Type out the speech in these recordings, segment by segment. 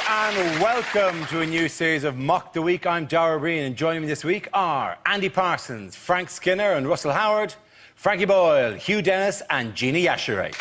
Hello and welcome to a new series of Mock the Week. I'm Dara O Briain and joining me this week are Andy Parsons, Frank Skinner and Russell Howard, Frankie Boyle, Hugh Dennis and Gina Yashere.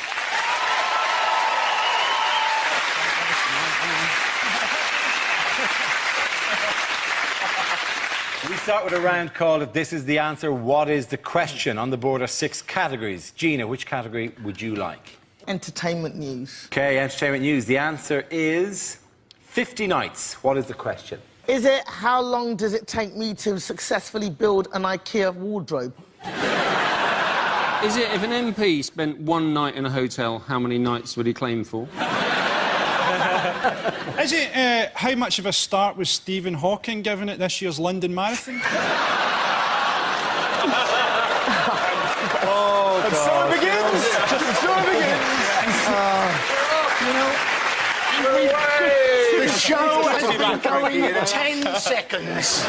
We start with a round called If This Is the Answer, What Is the Question? On the board are 6 categories. Gina, which category would you like? Entertainment news. OK, entertainment news. The answer is 50 nights. What is the question? Is it how long does it take me to successfully build an IKEA wardrobe? Is it if an MP spent one night in a hotel, how many nights would he claim for? Is it how much of a start was Stephen Hawking given at this year's London Marathon? Oh, and so it begins! And so it begins! The show has been going 10 seconds.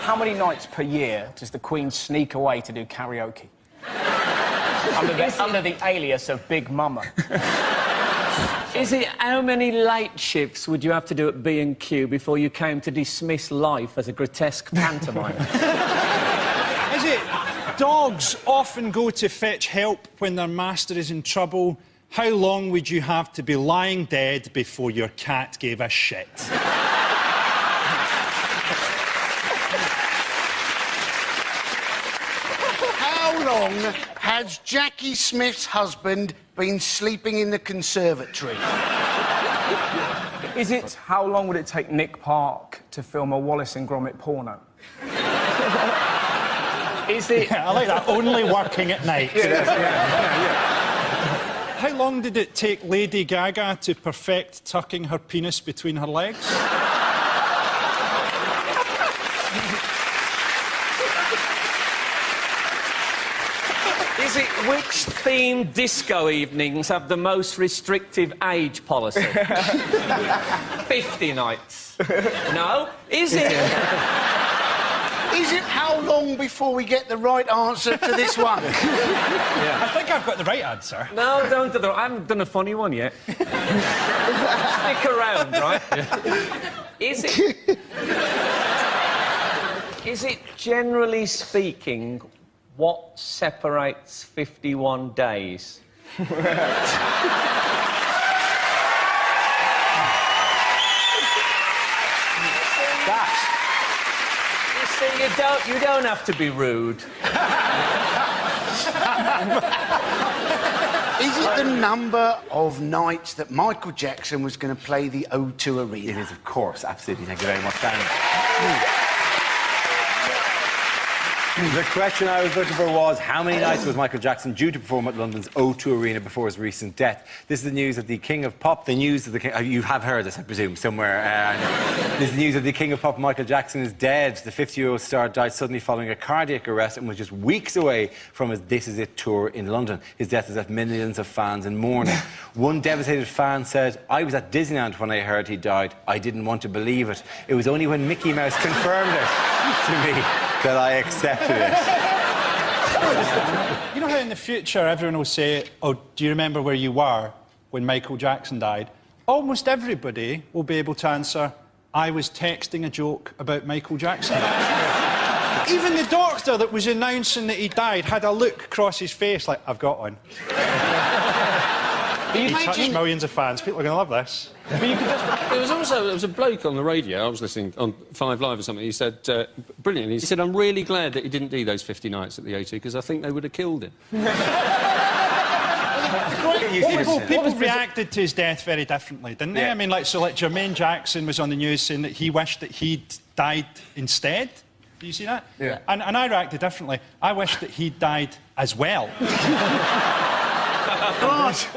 How many nights per year does the Queen sneak away to do karaoke? under the alias of Big Mama. Is it how many late shifts would you have to do at B&Q before you came to dismiss life as a grotesque pantomime? Is it dogs often go to fetch help when their master is in trouble? How long would you have to be lying dead before your cat gave a shit? How long has Jackie Smith's husband been sleeping in the conservatory? Is it how long would it take Nick Park to film a Wallace and Gromit porno? Is it... I like that, only working at night. How long did it take Lady Gaga to perfect tucking her penis between her legs? Is it which themed disco evenings have the most restrictive age policy? 50 nights. No? Is it? Is it how long before we get the right answer to this one? I think I've got the right answer. No, don't do that. I haven't done a funny one yet. Stick around, right? Is it generally speaking what separates 51 days? You see, you don't have to be rude. Is it the number of nights that Michael Jackson was going to play the O2 Arena? It is, of course, absolutely. Thank you very much, Dan. The question I was looking for was, how many nights was Michael Jackson due to perform at London's O2 Arena before his recent death? This is the news of the King of Pop. The news of the King... You have heard this, I presume, somewhere. This is the news of the King of Pop. Michael Jackson is dead. The 50-year-old star died suddenly following a cardiac arrest and was just weeks away from his This Is It tour in London. His death has left millions of fans in mourning. One devastated fan said, "I was at Disneyland when I heard he died. I didn't want to believe it. It was only when Mickey Mouse confirmed it to me that I accepted it." You know how in the future everyone will say, "Oh, do you remember where you were when Michael Jackson died?" Almost everybody will be able to answer, "I was texting a joke about Michael Jackson." Even the doctor that was announcing that he died had a look across his face like, "I've got one." He touched millions of fans. People are going to love this. There was a bloke on the radio, I was listening on 5 Live or something, he said, brilliant, he said, "I'm really glad that he didn't do those 50 nights at the O2 because I think they would have killed him." People reacted to his death very differently, didn't they? Yeah. I mean, like Jermaine Jackson was on the news saying that he wished that he'd died instead. Do you see that? Yeah. And I reacted differently. I wished that he'd died as well.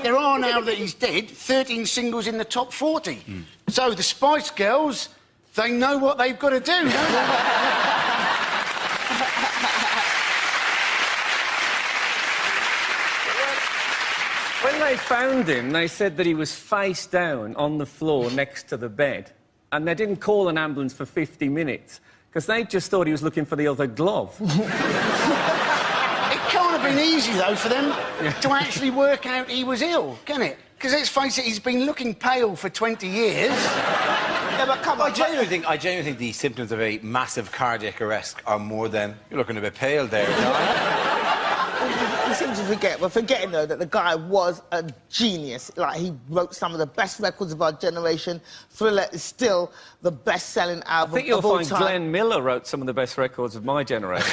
There are, now that he's dead, 13 singles in the top 40. So the Spice Girls, they know what they've got to do, don't they? When they found him, they said that he was face down on the floor next to the bed. And they didn't call an ambulance for 50 minutes because they just thought he was looking for the other glove. It can't have been easy, though, for them to actually work out he was ill, can it? Because let's face it, he's been looking pale for 20 years. Yeah, but come on. I genuinely think the symptoms of a massive cardiac arrest are more than you're looking a bit pale there. You seem to forget. We're forgetting, though, that the guy was a genius. Like, he wrote some of the best records of our generation. Thriller is still the best-selling album I think you'll of all find time. Glenn Miller wrote some of the best records of my generation.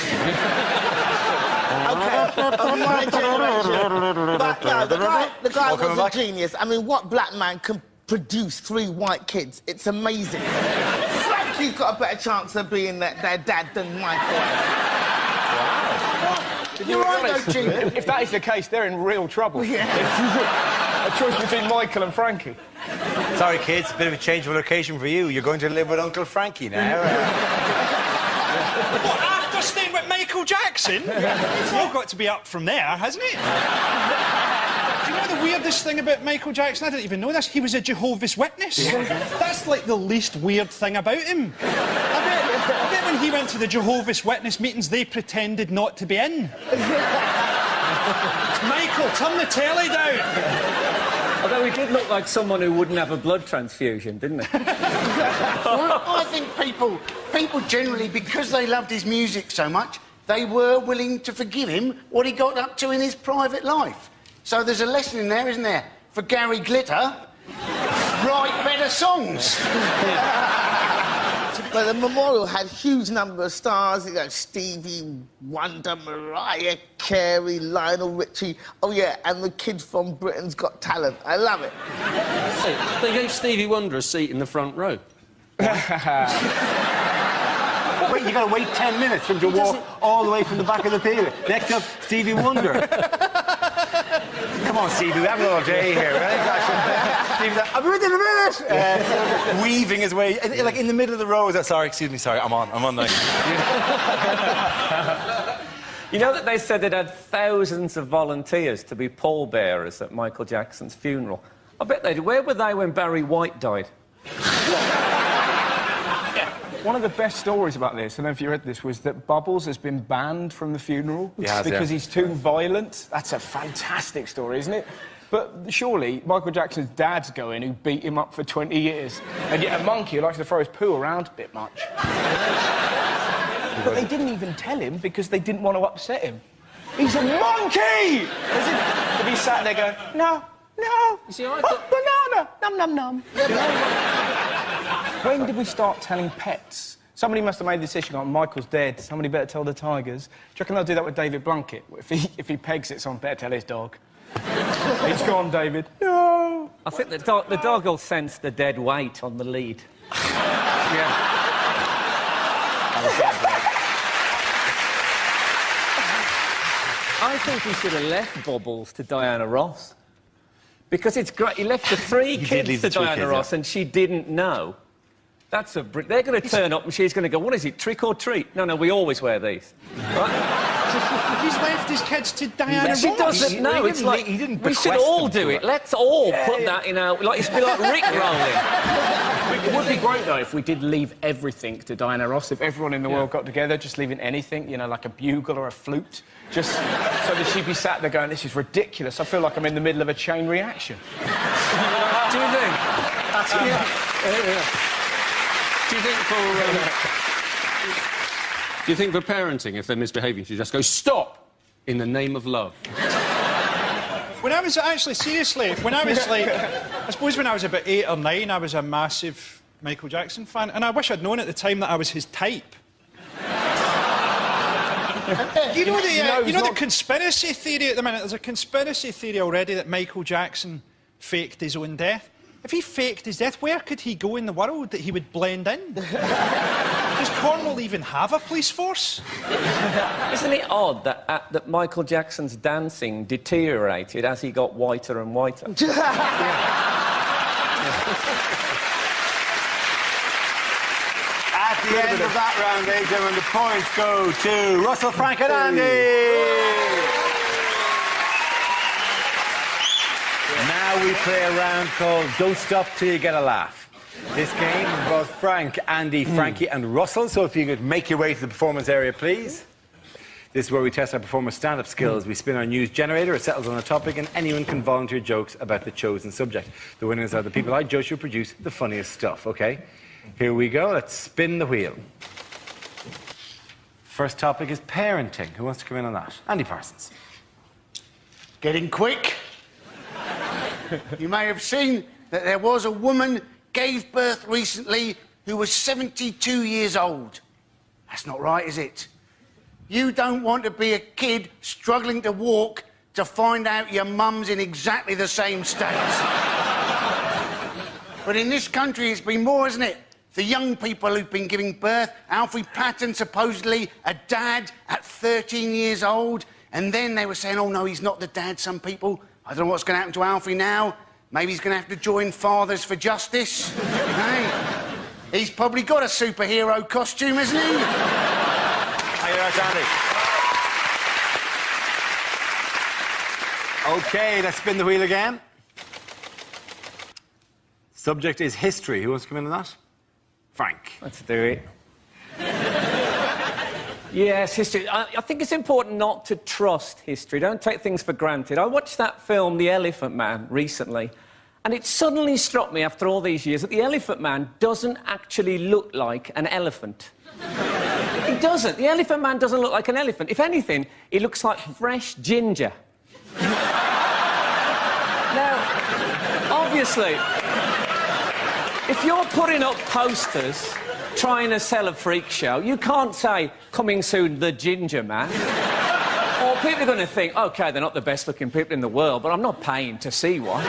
Okay, of my generation. But no, the guy was a genius. I mean, what black man can produce 3 white kids? It's amazing. Frankie's got a better chance of being their dad than Michael. You're right, though, Jim. If that is the case, they're in real trouble. Yeah. A choice between Michael and Frankie. Sorry, kids, a bit of a change of location for you. You're going to live with Uncle Frankie now. What, after staying with Michael Jackson? It's all got to be up from there, hasn't it? Do you know the weirdest thing about Michael Jackson? I didn't even know this. He was a Jehovah's Witness. That's like the least weird thing about him. I bet when he went to the Jehovah's Witness meetings, they pretended not to be in. Michael, turn the telly down. Although he did look like someone who wouldn't have a blood transfusion, didn't he? I think people generally, because they loved his music so much, they were willing to forgive him what he got up to in his private life. So there's a lesson in there, isn't there? For Gary Glitter, write better songs. But the memorial had a huge number of stars. You know, Stevie Wonder, Mariah Carey, Lionel Richie. Oh, yeah, and the kid from Britain's Got Talent. I love it. They gave Stevie Wonder a seat in the front row. Wait, you got to wait 10 minutes for him to walk all the way from the back of the theatre. Next up, Stevie Wonder. Come on, Stevie, we have a little day here, right? Stevie's like, I'll be with you in a minute! Weaving his way, like in the middle of the row. Sorry, excuse me, sorry, I'm on now. You know that they said they'd had thousands of volunteers to be pallbearers at Michael Jackson's funeral? I bet they did. Where were they when Barry White died? One of the best stories about this, I don't know if you read this, was that Bubbles has been banned from the funeral because he's too violent. That's a fantastic story, isn't it? But surely Michael Jackson's dad's going, who beat him up for 20 years, and yet a monkey who likes to throw his poo around a bit much. But they didn't even tell him because they didn't want to upset him. He's a monkey! As if he sat there going, no. You see, banana! Num, num, num. When did we start telling pets? Somebody must have made the decision, oh, Michael's dead, somebody better tell the tigers. Do you reckon they'll do that with David Blunkett? If he pegs it, someone better tell his dog. He's gone, David. No! I think the dog will sense the dead weight on the lead. I think he should have left Bubbles to Diana Ross. Because it's great. He left the 3 kids to Diana Ross and she didn't know. That's a... They're going to turn up and she's going to go, what is it, trick or treat? No, we always wear these. Right? He's left his kids to Diana Ross. She doesn't know. It's like, he didn't we should all do her. it. Let's all put that in our... Like, it's be like Rick rolling. It would be great, though, if we did leave everything to Diana Ross, if everyone in the world got together, just leaving anything, you know, like a bugle or a flute, just so that she'd be sat there going, this is ridiculous. I feel like I'm in the middle of a chain reaction. Do you think? Do you think for parenting, if they're misbehaving, you should just go, stop, in the name of love? When I was actually, seriously, when I was like, I suppose when I was about 8 or 9, I was a massive Michael Jackson fan, and I wish I'd known at the time that I was his type. You know the conspiracy theory at the minute? There's a conspiracy theory already that Michael Jackson faked his own death. If he faked his death, where could he go in the world that he would blend in? Does Cornwall even have a police force? Isn't it odd that Michael Jackson's dancing deteriorated as he got whiter and whiter? At the end of that round, ladies and gentlemen, the points go to Russell, Frank and Andy! Now we play a round called Don't Stop Till You Get a Laugh. This game involves Frank, Andy, Frankie and Russell, so if you could make your way to the performance area, please. This is where we test our performers' stand-up skills. We spin our news generator, it settles on a topic, and anyone can volunteer jokes about the chosen subject. The winners are the people I judge who produce the funniest stuff, OK? Here we go. Let's spin the wheel. First topic is parenting. Who wants to come in on that? Andy Parsons. Getting quick. You may have seen that there was a woman gave birth recently who was 72 years old. That's not right, is it? You don't want to be a kid struggling to walk to find out your mum's in exactly the same state. But in this country, it's been more, isn't it? The young people who've been giving birth. Alfie Patton, supposedly a dad at 13 years old. And then they were saying, oh, no, he's not the dad, some people. I don't know what's going to happen to Alfie now. Maybe he's going to have to join Fathers for Justice. Hey? He's probably got a superhero costume, hasn't he? How you doing, Andy? OK, let's spin the wheel again. Subject is history. Who wants to come in on that? Frank. Let's do it. Yes, history. I think it's important not to trust history. Don't take things for granted. I watched that film, The Elephant Man, recently, and it suddenly struck me after all these years that the Elephant Man doesn't actually look like an elephant. He doesn't. The Elephant Man doesn't look like an elephant. If anything, he looks like fresh ginger. Now, obviously, if you're putting up posters trying to sell a freak show, you can't say, coming soon, the Ginger Man. Or people are going to think, OK, they're not the best-looking people in the world, but I'm not paying to see one.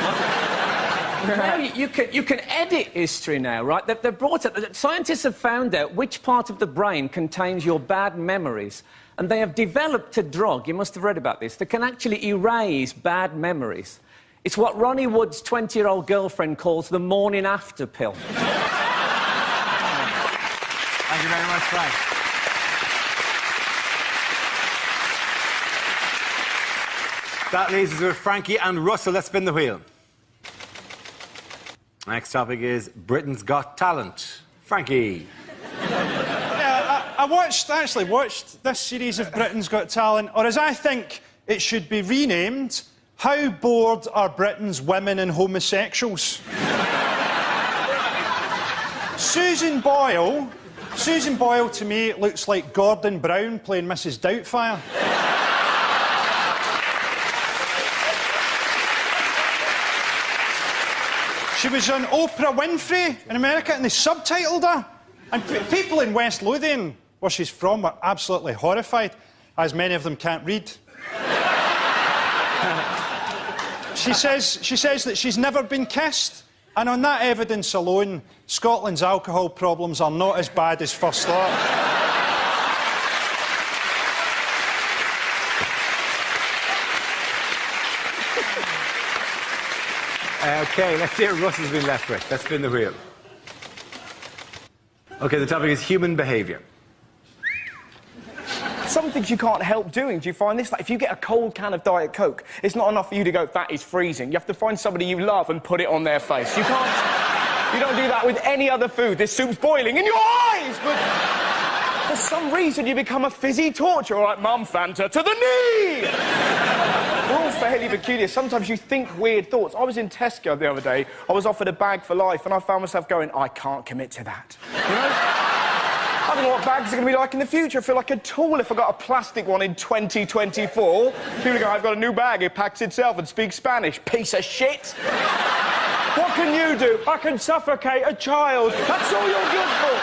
Now, you can edit history now, right? They've brought it... Scientists have found out which part of the brain contains your bad memories, and they have developed a drug, you must have read about this, that can actually erase bad memories. It's what Ronnie Wood's 20-year-old girlfriend calls the morning after pill. Thank you very much, Frank. That leaves us with Frankie and Russell. Let's spin the wheel. Next topic is Britain's Got Talent. Frankie. Yeah, I actually watched this series of Britain's Got Talent, or as I think it should be renamed, How Bored Are Britain's Women and Homosexuals? Susan Boyle, to me, looks like Gordon Brown playing Mrs. Doubtfire. She was on Oprah Winfrey in America, and they subtitled her. And people in West Lothian, where she's from, were absolutely horrified, as many of them can't read. She says that she's never been kissed. And on that evidence alone, Scotland's alcohol problems are not as bad as first thought. OK, let's see what Russell's been left with. Let's spin the wheel. OK, the topic is human behaviour. Some things you can't help doing. Do you find this? Like, if you get a cold can of Diet Coke, it's not enough for you to go, that is freezing. You have to find somebody you love and put it on their face. You can't... You don't do that with any other food. This soup's boiling in your eyes, but... For some reason, you become a fizzy torch. All right, Mum, Fanta, to the knee! We're all fairly peculiar. Sometimes you think weird thoughts. I was in Tesco the other day. I was offered a bag for life, and I found myself going, I can't commit to that. You know? I don't know what bags are going to be like in the future. I feel like a tool if I got a plastic one in 2024. People go, I've got a new bag, it packs itself and speaks Spanish. Piece of shit! What can you do? I can suffocate a child. That's all you're good for.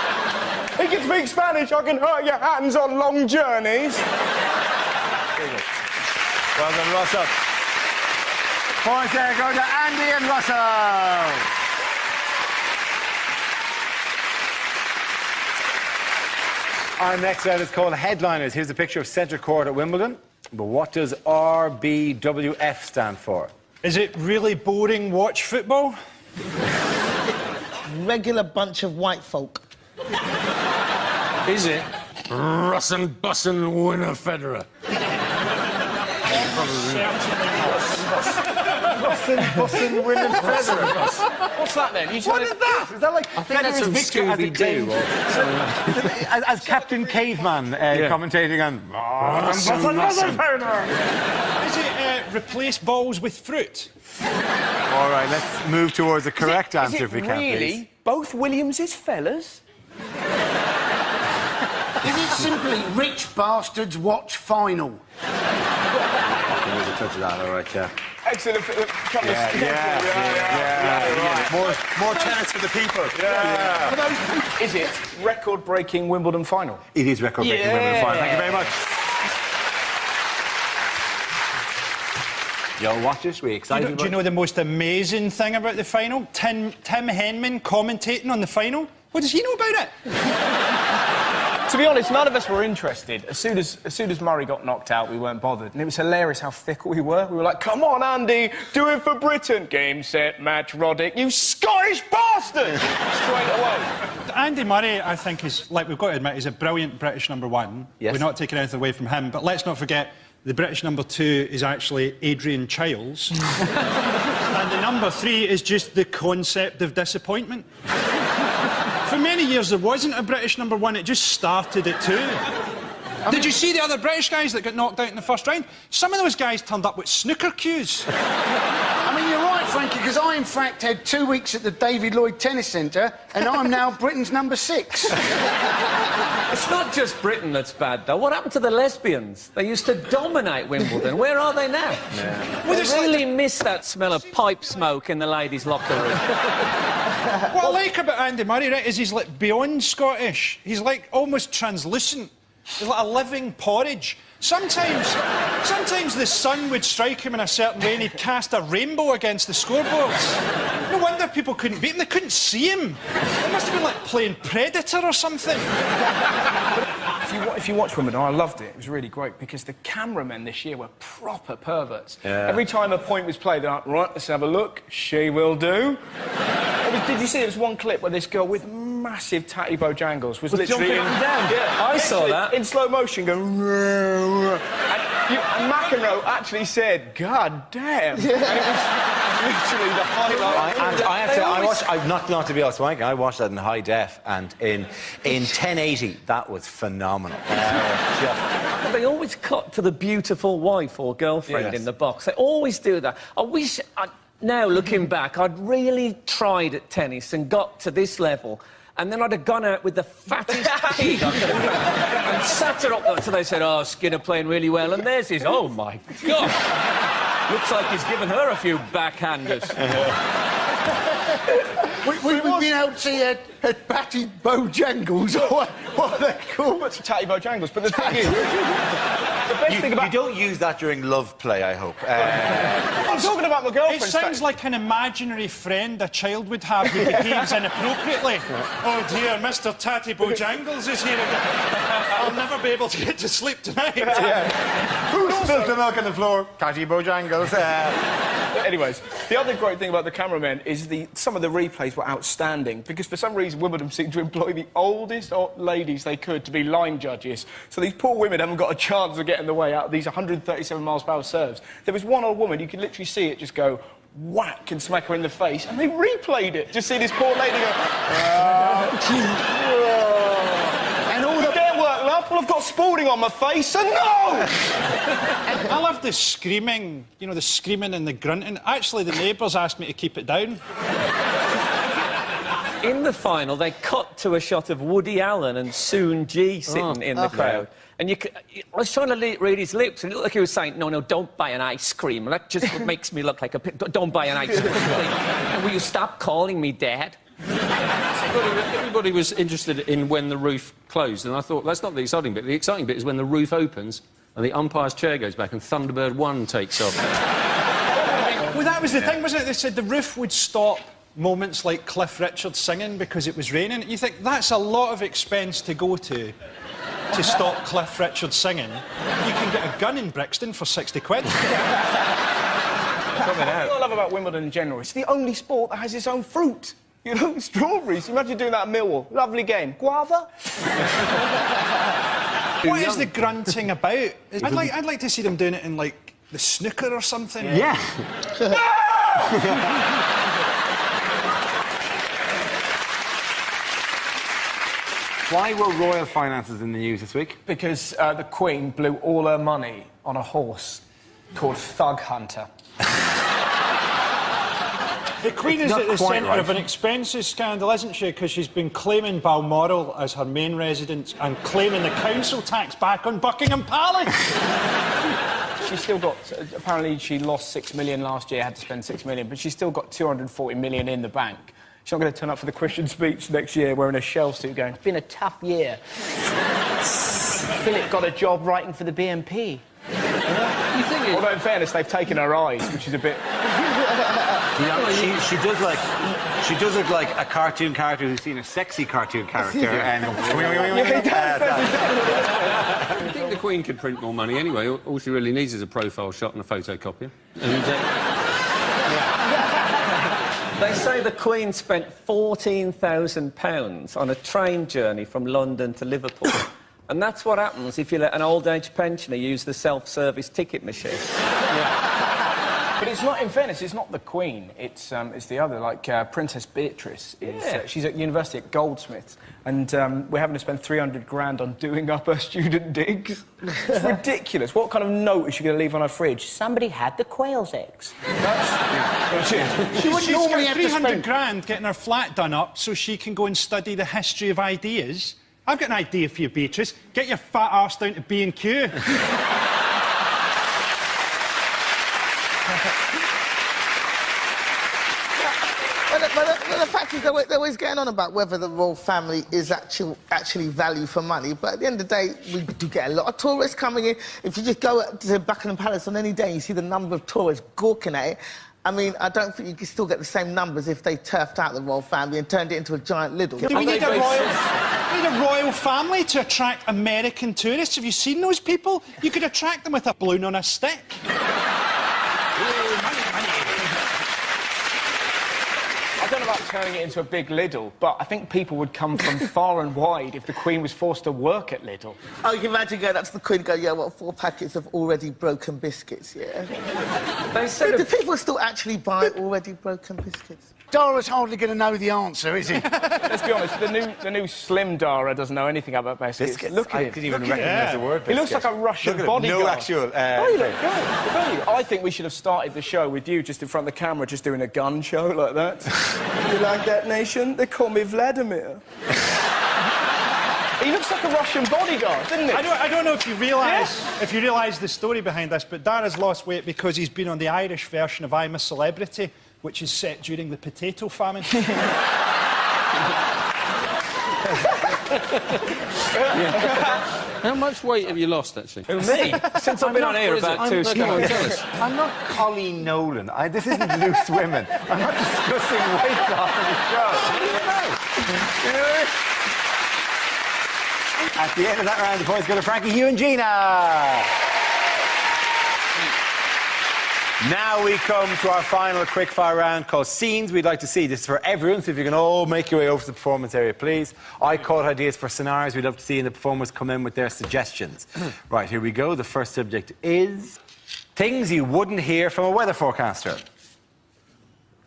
He can speak Spanish, I can hurt your hands on long journeys. Well done, Russell. Points there go to Andy and Russell. Our next round is called Headliners. Here's a picture of Centre Court at Wimbledon. But what does RBWF stand for? Is it really boring watch football? Regular bunch of white folk. Is it? Russin' bussin' winner Federer. Bossing women feathers. What's that then? What is that? Is that like I think that's from Scooby-Doo. As Captain Caveman commentating on... Is it replace balls with fruit? All right, let's move towards the correct answer if we can, really please. both Williams's fellas? Is it simply rich bastards watch final? There's a touch of that, all right, yeah. Excellent. More tennis for the people. For those, is it record-breaking Wimbledon final? It is record-breaking Wimbledon final. Thank you very much. You'll watch it. We're excited. Do you know the most amazing thing about the final? Tim Henman commentating on the final. What does he know about it? To be honest, none of us were interested. As soon as Murray got knocked out, we weren't bothered. And it was hilarious how fickle we were. We were like, come on, Andy, do it for Britain. Game, set, match, Roddick. You Scottish bastard! Straight away. Andy Murray, I think, is, like we've got to admit, is a brilliant British #1. Yes. We're not taking anything away from him. But let's not forget, the British #2 is actually Adrian Chiles. And the #3 is just the concept of disappointment. For many years, there wasn't a British #1. It just started at 2. Did you see the other British guys that got knocked out in the first round? Some of those guys turned up with snooker cues. I mean, you're right, Frankie, because I, in fact, had 2 weeks at the David Lloyd Tennis Centre, and I'm now Britain's #6. It's not just Britain that's bad, though. What happened to the lesbians? They used to dominate Wimbledon. Where are they now? Well, I really miss that smell of pipe smoke in the ladies' locker room. What I like about Andy Murray, right, is he's like beyond Scottish. He's like almost translucent. He's like a living porridge. Sometimes the sun would strike him in a certain way and he'd cast a rainbow against the scoreboards. No wonder people couldn't beat him. They couldn't see him. It must have been like playing Predator or something. If you watch Wimbledon, I loved it. It was really great because the cameramen this year were proper perverts. Yeah. Every time a point was played, they're like, right, let's have a look. She will do. Did you see there was one clip where this girl with massive tatty bojangles was literally jumping up and down? Yeah, I saw that. In slow motion going... And McEnroe actually said, God damn. Yeah. And it was literally the highlight. I'm not to be honest, Mike, I watched that in high def, and in 1080, that was phenomenal. They always cut to the beautiful wife or girlfriend in the box. They always do that. I wish... Now, looking back, I'd really tried at tennis and got to this level, and then I'd have gone out with the fattest pig I could have found and sat her up there. So they said, oh, Skinner playing really well, and there's his... Oh, my God. Looks like he's given her a few backhanders. We've been out to see at Batty Bojangles, or what are they called? What's Tatty Bojangles? But the thing is... The best thing about... You don't use that during love play, I hope. I'm talking about my girlfriend. It sounds like an imaginary friend a child would have who behaves inappropriately. Oh dear, Mr. Tatty Bojangles is here again. I'll never be able to get to sleep tonight. Who spilled the milk on the floor? Tatty Bojangles. Anyways, the other great thing about the cameramen is some of the replays were outstanding because for some reason Wimbledon seemed to employ the oldest ladies they could to be line judges. So these poor women haven't got a chance of getting the way out of these 137 miles per hour serves. There was one old woman, you could literally see it just go whack and smack her in the face, and they replayed it. Just see this poor lady go... And all the... Get work, love. Well, I've got Spalding on my face, so no! I love the screaming, you know, the screaming and the grunting. Actually, the neighbours asked me to keep it down. In the final, they cut to a shot of Woody Allen and Soon Ji sitting in the crowd. And I was trying to read his lips, and it looked like he was saying, no, don't buy an ice cream. That just makes me look like a... Don't buy an ice cream. And will you stop calling me Dad? Everybody was interested in when the roof closed, and I thought, that's not the exciting bit. The exciting bit is when the roof opens and the umpire's chair goes back and Thunderbird 1 takes off. Well, that was the thing, wasn't it? They said the roof would stop moments like Cliff Richard singing because it was raining. You think, that's a lot of expense to go to stop Cliff Richard singing. You can get a gun in Brixton for 60 quid. What I love about Wimbledon in general, it's the only sport that has its own fruit. You know, strawberries. Imagine doing that at Millwall. Lovely game. Guava? What is the grunting about? I'd like to see them doing it in, like, the snooker or something. Yeah. Why were royal finances in the news this week? Because the Queen blew all her money on a horse called Thug Hunter. The Queen is at the centre of an expenses scandal, isn't she? Because she's been claiming Balmoral as her main residence and claiming the council tax back on Buckingham Palace. She's still got... apparently she lost 6 million last year, had to spend 6 million, but she's still got 240 million in the bank. She's not going to turn up for the Christian speech next year wearing a shell suit going, it's been a tough year. Philip got a job writing for the BNP. You think it... Although, in fairness, they've taken her eyes, which is a bit... She does look like a cartoon character who's seen a sexy cartoon character. And I think the Queen could print more money anyway. All she really needs is a profile shot and a photocopier. And, They say the Queen spent £14,000 on a train journey from London to Liverpool. And that's what happens if you let an old-age pensioner use the self-service ticket machine. Yeah. But it's not, in fairness, it's not the Queen. It's the other, like Princess Beatrice. She's at university at Goldsmiths, and we're having to spend 300 grand on doing up her student digs. It's ridiculous. What kind of note is she going to leave on her fridge? Somebody had the quail's eggs. She would normally have 300 grand getting her flat done up so she can go and study the history of ideas. I've got an idea for you, Beatrice. Get your fat arse down to B&Q. Well, the fact is, they're always getting on about whether the royal family is actually value for money, but at the end of the day, we do get a lot of tourists coming in. If you just go to Buckingham Palace on any day and you see the number of tourists gawking at it, I mean, I don't think you can still get the same numbers if they turfed out the royal family and turned it into a giant Lidl. Do we need a royal family to attract American tourists? Have you seen those people? You could attract them with a balloon on a stick. I don't know about turning it into a big Lidl, but I think people would come from far and wide if the Queen was forced to work at Lidl. Oh, you can imagine going up to the Queen and go, yeah, what, 4 packets of already broken biscuits, yeah? Do people still actually buy already broken biscuits? Dara's hardly going to know the answer, is he? Let's be honest, the new slim Dara doesn't know anything about biscuits. Look at him. I didn't even recognise the word biscuit. He looks like a Russian bodyguard. No actual... I think we should have started the show with you just in front of the camera, just doing a gun show like that. You like that, nation? They call me Vladimir. He looks like a Russian bodyguard, doesn't he? I don't know if you realise the story behind this, but Dara's lost weight because he's been on the Irish version of I'm a Celebrity, which is set during the potato famine. How much weight have you lost, actually? Who, me? Since I've been on here about 2 stone. I'm not Colleen Nolan. This isn't Loose Women. I'm not discussing weight loss on the show. You know? At the end of that round, the points go to Frankie, Hugh and Gina. Now we come to our final quickfire round called Scenes We'd Like to See. This is for everyone, so if you can all make your way over to the performance area, please. I caught ideas for scenarios we'd love to see, and the performers come in with their suggestions. Right, here we go. The first subject is things you wouldn't hear from a weather forecaster.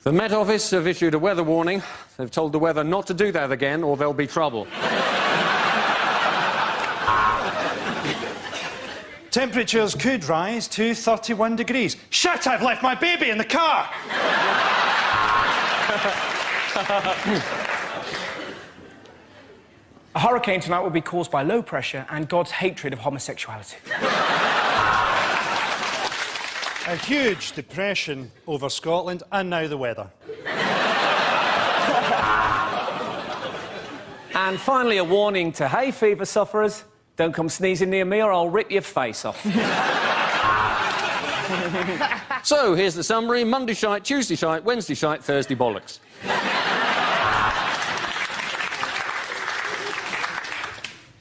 The Met Office have issued a weather warning. They've told the weather not to do that again, or there'll be trouble. Temperatures could rise to 31 degrees. Shit, I've left my baby in the car! A hurricane tonight will be caused by low pressure and God's hatred of homosexuality. A huge depression over Scotland, and now the weather. And finally, a warning to hay fever sufferers. Don't come sneezing near me or I'll rip your face off. So, here's the summary. Monday shite, Tuesday shite, Wednesday shite, Thursday bollocks.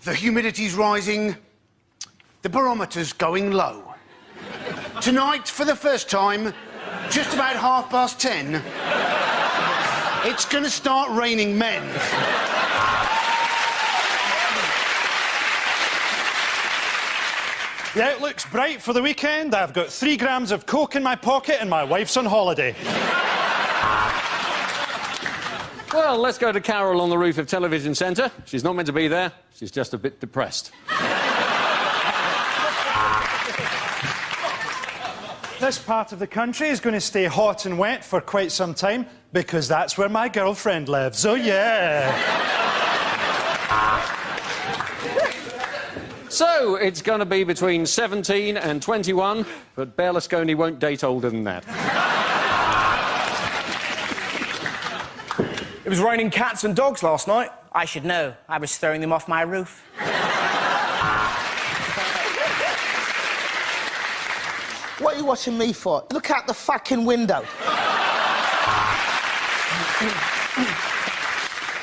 The humidity's rising. The barometer's going low. Tonight, for the first time, just about 10:30, it's going to start raining men. The outlook's bright for the weekend. I've got 3 grams of coke in my pocket and my wife's on holiday. Well, let's go to Carol on the roof of Television Centre. She's not meant to be there. She's just a bit depressed. This part of the country is going to stay hot and wet for quite some time because that's where my girlfriend lives. Oh, yeah. So, it's going to be between 17 and 21, but Berlusconi won't date older than that. It was raining cats and dogs last night. I should know. I was throwing them off my roof. What are you watching me for? Look out the fucking window.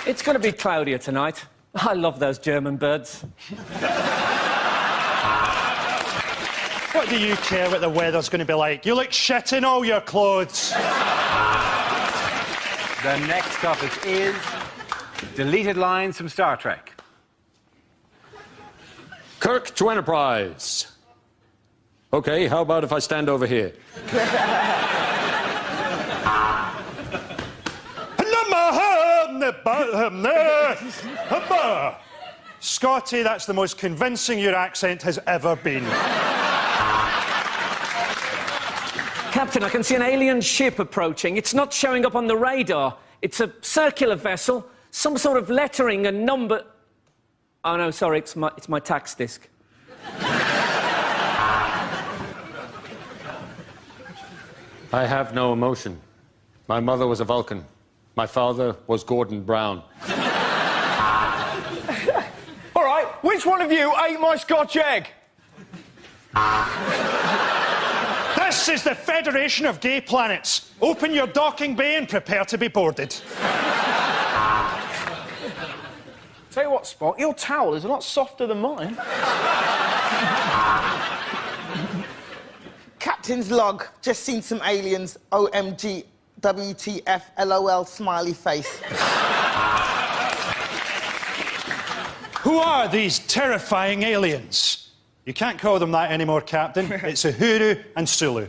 It's going to be cloudier tonight. I love those German birds. What do you care what the weather's going to be like? You look shit in all your clothes. The next topic is deleted lines from Star Trek. Kirk to Enterprise. OK, how about if I stand over here? Scotty, that's the most convincing your accent has ever been. Captain, I can see an alien ship approaching. It's not showing up on the radar. It's a circular vessel, some sort of lettering and number... Oh, no, sorry, it's my tax disc. I have no emotion. My mother was a Vulcan. My father was Gordon Brown. All right, which one of you ate my Scotch egg? This is the Federation of Gay Planets. Open your docking bay and prepare to be boarded. Tell you what, Spock, your towel is a lot softer than mine. Captain's log. Just seen some aliens. OMG. WTF. LOL. Smiley face. Who are these terrifying aliens? You can't call them that anymore, Captain. It's Uhuru and Sulu.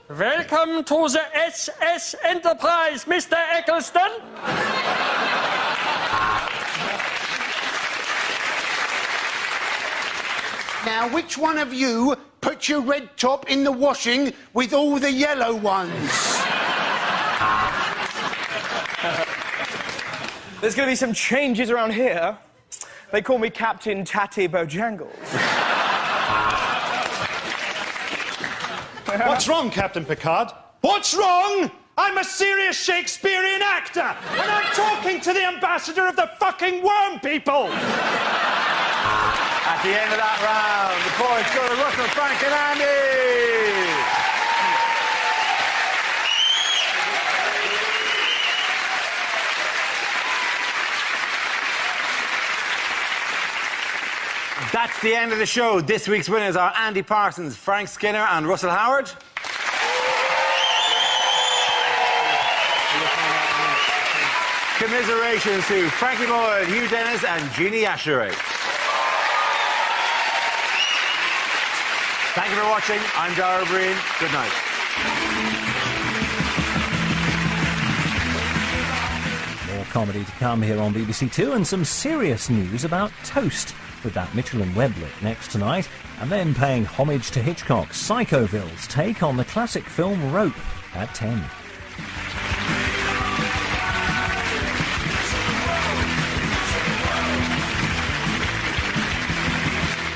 Welcome to the SS Enterprise, Mr. Eccleston. Now, which one of you put your red top in the washing with all the yellow ones? There's going to be some changes around here. They call me Captain Tatty Bojangles. What's wrong, Captain Picard? What's wrong? I'm a serious Shakespearean actor, and I'm talking to the ambassador of the fucking worm people! At the end of that round, the points go to Russell, Frank and Andy! That's the end of the show. This week's winners are Andy Parsons, Frank Skinner and Russell Howard. Commiserations to Frankie Boyd, Hugh Dennis and Jeannie Asheray. Thank you for watching. I'm Dara O Briain. Good night. More comedy to come here on BBC Two, and some serious news about toast with that Mitchell and Webb look next tonight, and then paying homage to Hitchcock's Psychoville's take on the classic film Rope at 10.